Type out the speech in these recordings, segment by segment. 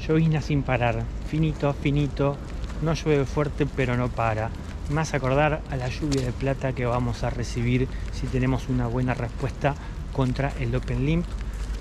Llovizna sin parar, finito, finito, no llueve fuerte pero no para. Me hace acordar a la lluvia de plata que vamos a recibir si tenemos una buena respuesta contra el Open Limp,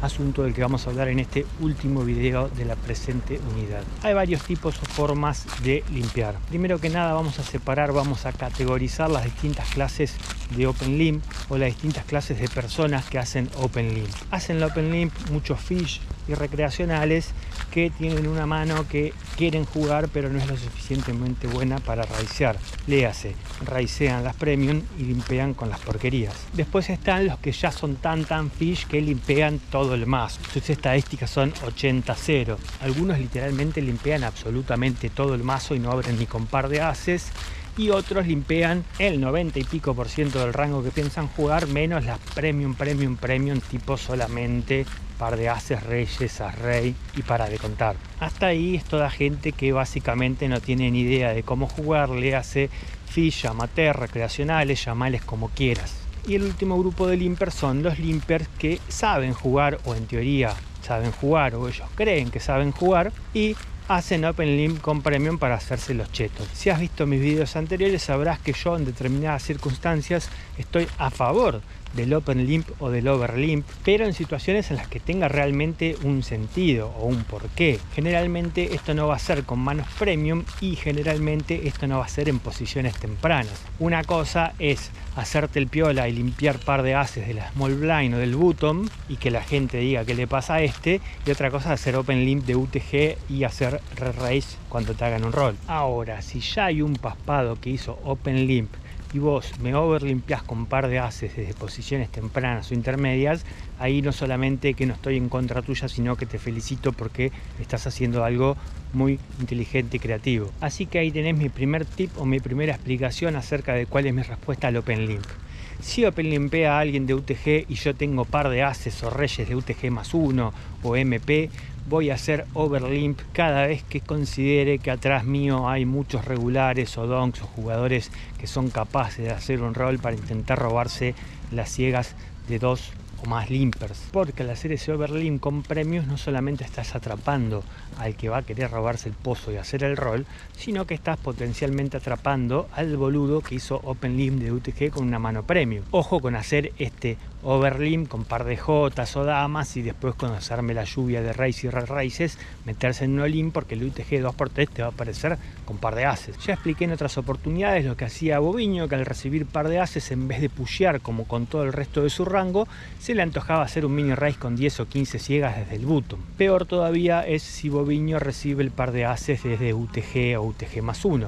asunto del que vamos a hablar en este último video de la presente unidad. Hay varios tipos o formas de limpiar. Primero que nada vamos a categorizar las distintas clases de Open Limp o las distintas clases de personas que hacen Open Limp. Hacen el Open Limp muchos fish y recreacionales que tienen una mano que quieren jugar pero no es lo suficientemente buena para raisear. Léase, raisean las premium y limpean con las porquerías. Después están los que ya son tan fish que limpean todo el mazo. Sus estadísticas son 80-0. Algunos literalmente limpean absolutamente todo el mazo y no abren ni con par de ases. Y otros limpean el 90 y pico % del rango que piensan jugar, menos las premium, tipo solamente par de ases, reyes, as rey y para de contar. Hasta ahí es toda gente que básicamente no tiene ni idea de cómo jugar, le hace fish, amateur, recreacionales, llamales como quieras. Y el último grupo de limpers son los limpers que saben jugar o en teoría saben jugar o ellos creen que saben jugar y hacen Open Limp con Premium para hacerse los chetos. Si has visto mis videos anteriores sabrás que yo en determinadas circunstancias estoy a favor del Open Limp o del Over Limp, pero en situaciones en las que tenga realmente un sentido o un porqué. Generalmente esto no va a ser con manos Premium y generalmente esto no va a ser en posiciones tempranas. Una cosa es hacerte el piola y limpiar par de ases de la Small Blind o del Bottom y que la gente diga qué le pasa a este, y otra cosa es hacer Open Limp de UTG y hacer re-raise cuando te hagan un roll. Ahora, si ya hay un paspado que hizo Open Limp y vos me overlimpiás con par de ases desde posiciones tempranas o intermedias, ahí no solamente que no estoy en contra tuya, sino que te felicito porque estás haciendo algo muy inteligente y creativo. Así que ahí tenés mi primer tip o mi primera explicación acerca de cuál es mi respuesta al Open Limp. Si Open Limpea a alguien de UTG y yo tengo par de ases o reyes de UTG +1 o MP, voy a hacer overlimp cada vez que considere que atrás mío hay muchos regulares o donks o jugadores que son capaces de hacer un roll para intentar robarse las ciegas de dos o más limpers, porque al hacer ese overlimp con premios no solamente estás atrapando al que va a querer robarse el pozo y hacer el roll, sino que estás potencialmente atrapando al boludo que hizo Open Limp de UTG con una mano premium. Ojo con hacer este overlimp con par de jotas o damas y después cuando se arme la lluvia de race y races meterse en un all-in porque el UTG 2x3 te va a aparecer con par de ases. Ya expliqué en otras oportunidades lo que hacía Boviño, que al recibir par de ases en vez de pushear como con todo el resto de su rango, se le antojaba hacer un mini race con 10 o 15 ciegas desde el bottom. Peor todavía es si Boviño recibe el par de ases desde UTG o UTG +1.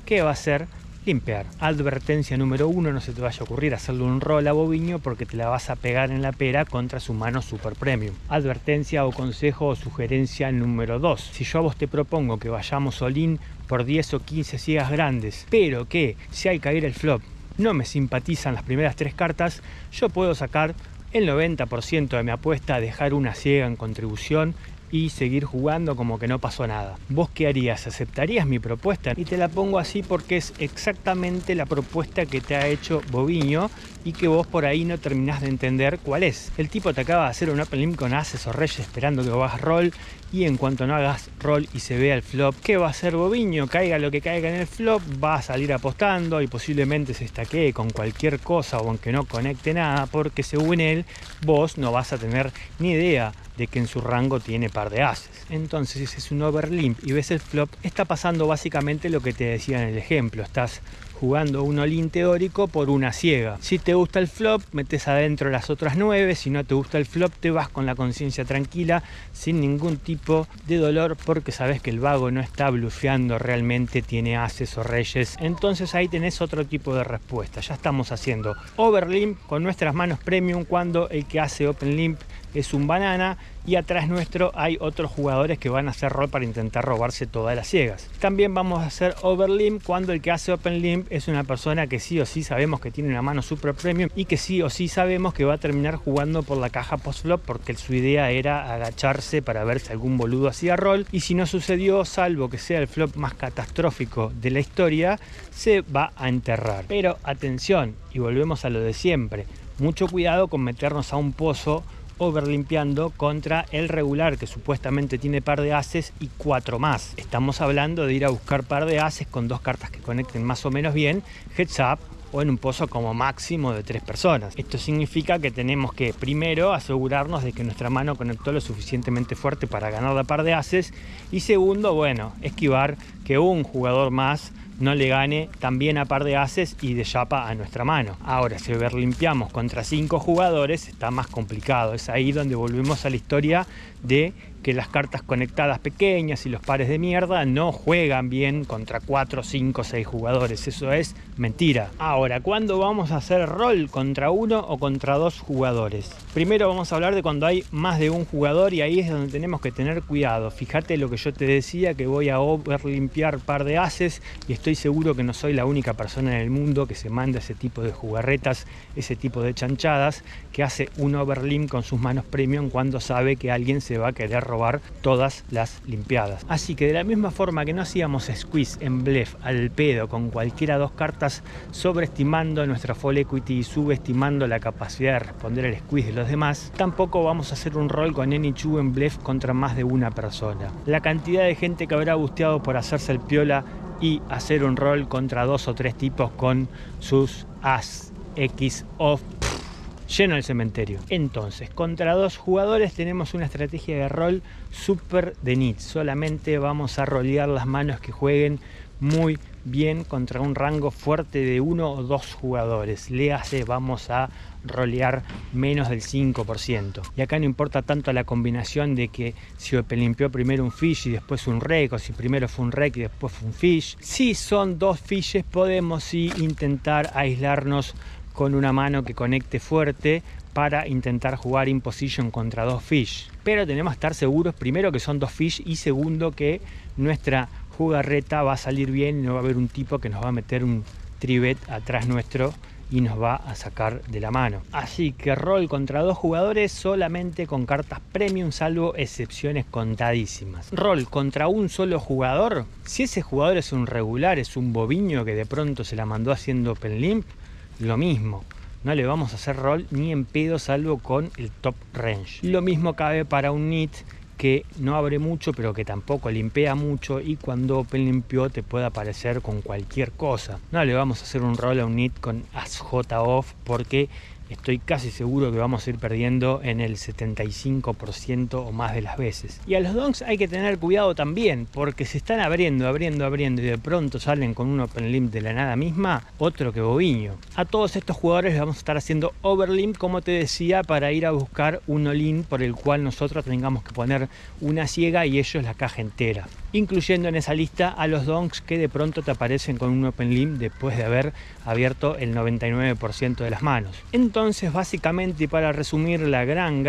¿Qué va a hacer? Limpiar. Advertencia número 1, no se te vaya a ocurrir hacerle un roll a Boviño porque te la vas a pegar en la pera contra su mano super premium. Advertencia o consejo o sugerencia número 2. Si yo a vos te propongo que vayamos all-in por 10 o 15 ciegas grandes, pero que si al caer el flop no me simpatizan las primeras 3 cartas, yo puedo sacar el 90% de mi apuesta, dejar una ciega en contribución y seguir jugando como que no pasó nada. ¿Vos qué harías? ¿Aceptarías mi propuesta? Y te la pongo así porque es exactamente la propuesta que te ha hecho Boviño y que vos por ahí no terminás de entender cuál es. El tipo te acaba de hacer un Open Limp con ases o reyes esperando que vos hagas roll, y en cuanto no hagas roll y se vea el flop, ¿qué va a hacer Boviño? Caiga lo que caiga en el flop, va a salir apostando y posiblemente se estaquee con cualquier cosa o aunque no conecte nada, porque según él vos no vas a tener ni idea de que en su rango tiene par de ases. Entonces, si es un overlimp y ves el flop, está pasando básicamente lo que te decía en el ejemplo. Estás jugando un all-in teórico por una ciega. Si te gusta el flop, metes adentro las otras 9. Si no te gusta el flop, te vas con la conciencia tranquila, sin ningún tipo de dolor, porque sabes que el vago no está blufeando, realmente tiene ases o reyes. Entonces ahí tenés otro tipo de respuesta. Ya estamos haciendo overlimp con nuestras manos premium cuando el que hace open limp es un banana y atrás nuestro hay otros jugadores que van a hacer roll para intentar robarse todas las ciegas. También vamos a hacer overlimp cuando el que hace open limp es una persona que sí o sí sabemos que tiene una mano super premium y que sí o sí sabemos que va a terminar jugando por la caja post flop porque su idea era agacharse para ver si algún boludo hacía roll, y si no sucedió, salvo que sea el flop más catastrófico de la historia, se va a enterrar. Pero atención, y volvemos a lo de siempre, mucho cuidado con meternos a un pozo overlimpiando contra el regular, que supuestamente tiene par de ases y 4 más. Estamos hablando de ir a buscar par de ases con 2 cartas que conecten más o menos bien, heads up, o en un pozo como máximo de 3 personas. Esto significa que tenemos que primero asegurarnos de que nuestra mano conectó lo suficientemente fuerte para ganar la par de ases, y segundo, bueno, esquivar que un jugador más no le gane también a par de ases y de chapa a nuestra mano. Ahora, si overlimpiamos contra 5 jugadores, está más complicado. Es ahí donde volvemos a la historia de que las cartas conectadas pequeñas y los pares de mierda no juegan bien contra 4, 5, 6 jugadores. Eso es mentira. Ahora, ¿cuándo vamos a hacer rol? ¿Contra 1 o contra 2 jugadores? Primero vamos a hablar de cuando hay más de un jugador, y ahí es donde tenemos que tener cuidado. Fíjate lo que yo te decía, que voy a overlimpiar par de ases, y estoy seguro que no soy la única persona en el mundo que se manda ese tipo de jugarretas, ese tipo de chanchadas, que hace un overlimp con sus manos premium cuando sabe que alguien se va a querer robar todas las limpiadas. Así que de la misma forma que no hacíamos squeeze en bluff al pedo con cualquiera 2 cartas, sobreestimando nuestra fall equity y subestimando la capacidad de responder al squeeze de los demás, tampoco vamos a hacer un rol con any two en bluff contra más de una persona. La cantidad de gente que habrá busteado por hacerse el piola y hacer un rol contra 2 o 3 tipos con sus as x off lleno el cementerio. Entonces, contra 2 jugadores tenemos una estrategia de rol súper de nit. Solamente vamos a rolear las manos que jueguen muy bien contra un rango fuerte de 1 o 2 jugadores. Léase, vamos a rolear menos del 5%. Y acá no importa tanto la combinación de que si limpió primero un fish y después un rec, o si primero fue un rec y después fue un fish. Si son 2 fishes, podemos sí intentar aislarnos con una mano que conecte fuerte para intentar jugar in position contra 2 fish. Pero tenemos que estar seguros, primero, que son 2 fish, y segundo, que nuestra jugarreta va a salir bien y no va a haber un tipo que nos va a meter un tribet atrás nuestro y nos va a sacar de la mano. Así que rol contra 2 jugadores solamente con cartas premium, salvo excepciones contadísimas. Rol contra un solo jugador, si ese jugador es un regular, es un boviño que de pronto se la mandó haciendo open limp, lo mismo, no le vamos a hacer rol ni en pedo, salvo con el top range. Lo mismo cabe para un nit que no abre mucho pero que tampoco limpea mucho, y cuando open limpió te puede aparecer con cualquier cosa. No le vamos a hacer un rol a un nit con as j off, porque estoy casi seguro que vamos a ir perdiendo en el 75% o más de las veces. Y a los donks hay que tener cuidado también, porque se están abriendo y de pronto salen con un open limp de la nada misma, otro que boviño. A todos estos jugadores les vamos a estar haciendo overlimp, como te decía, para ir a buscar un all-in por el cual nosotros tengamos que poner una ciega y ellos la caja entera, incluyendo en esa lista a los donks que de pronto te aparecen con un open limp después de haber abierto el 99% de las manos. Entonces, básicamente, y para resumir, la gran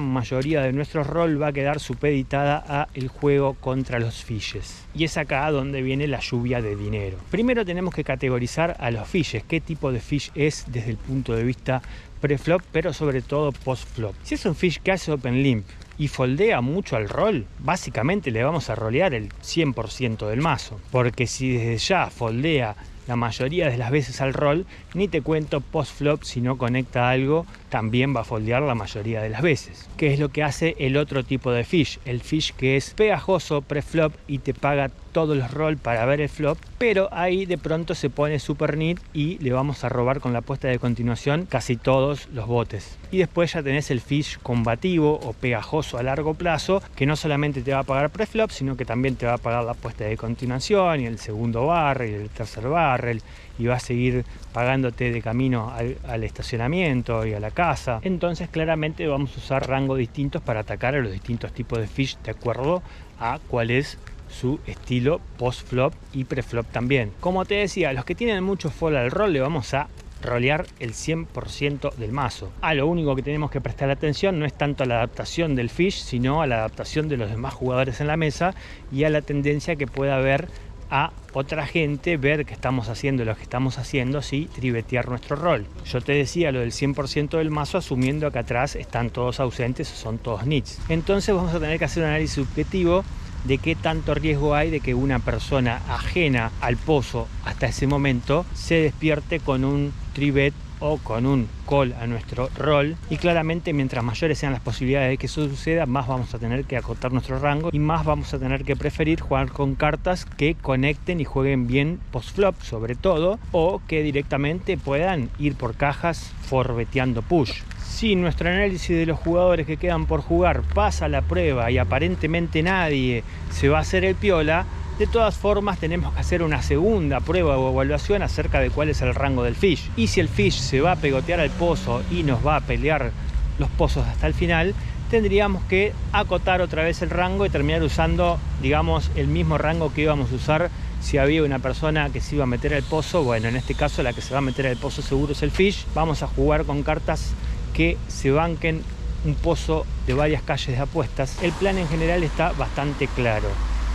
mayoría de nuestro rol va a quedar supeditada a el juego contra los fishes. Y es acá donde viene la lluvia de dinero. Primero tenemos que categorizar a los fishes, qué tipo de fish es desde el punto de vista pre-flop, pero sobre todo post-flop. Si es un fish que hace open limp y foldea mucho al rol, básicamente le vamos a rolear el 100% del mazo. Porque si desde ya foldea la mayoría de las veces al rol, ni te cuento post-flop, si no conecta algo, también va a foldear la mayoría de las veces. ¿Qué es lo que hace el otro tipo de fish? El fish que es pegajoso pre-flop y te paga todos los roll para ver el flop, pero ahí de pronto se pone super neat y le vamos a robar con la apuesta de continuación casi todos los botes. Y después ya tenés el fish combativo o pegajoso a largo plazo, que no solamente te va a pagar pre-flop, sino que también te va a pagar la apuesta de continuación y el segundo barrel y el tercer barrel, y va a seguir pagándote de camino al estacionamiento y a la casa. Entonces claramente vamos a usar rangos distintos para atacar a los distintos tipos de fish de acuerdo a cuál es su estilo post-flop y pre-flop también. Como te decía, los que tienen mucho fall al rol le vamos a rolear el 100% del mazo. Lo único que tenemos que prestar atención no es tanto a la adaptación del fish, sino a la adaptación de los demás jugadores en la mesa y a la tendencia que pueda haber a otra gente ver que estamos haciendo lo que estamos haciendo, sí, tribetear nuestro rol. Yo te decía lo del 100% del mazo, asumiendo que atrás están todos ausentes o son todos nits. Entonces vamos a tener que hacer un análisis subjetivo de qué tanto riesgo hay de que una persona ajena al pozo hasta ese momento se despierte con un tribet o con un call a nuestro rol, y claramente mientras mayores sean las posibilidades de que eso suceda, más vamos a tener que acotar nuestro rango y más vamos a tener que preferir jugar con cartas que conecten y jueguen bien post-flop sobre todo, o que directamente puedan ir por cajas forbeteando push. Si nuestro análisis de los jugadores que quedan por jugar pasa la prueba y aparentemente nadie se va a hacer el piola, de todas formas tenemos que hacer una segunda prueba o evaluación acerca de cuál es el rango del fish. Y si el fish se va a pegotear al pozo y nos va a pelear los pozos hasta el final, tendríamos que acotar otra vez el rango y terminar usando, digamos, el mismo rango que íbamos a usar si había una persona que se iba a meter al pozo. Bueno, en este caso la que se va a meter al pozo seguro es el fish. Vamos a jugar con cartas que se banquen un pozo de varias calles de apuestas. El plan en general está bastante claro: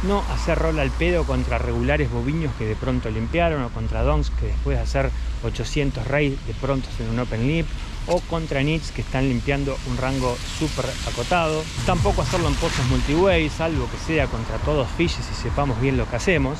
no hacer rol al pedo contra regulares boviños que de pronto limpiaron, o contra donks que después de hacer 800 raids de pronto hacen un open limp, o contra nits que están limpiando un rango súper acotado. Tampoco hacerlo en pozos multiway, salvo que sea contra todos fishes y sepamos bien lo que hacemos.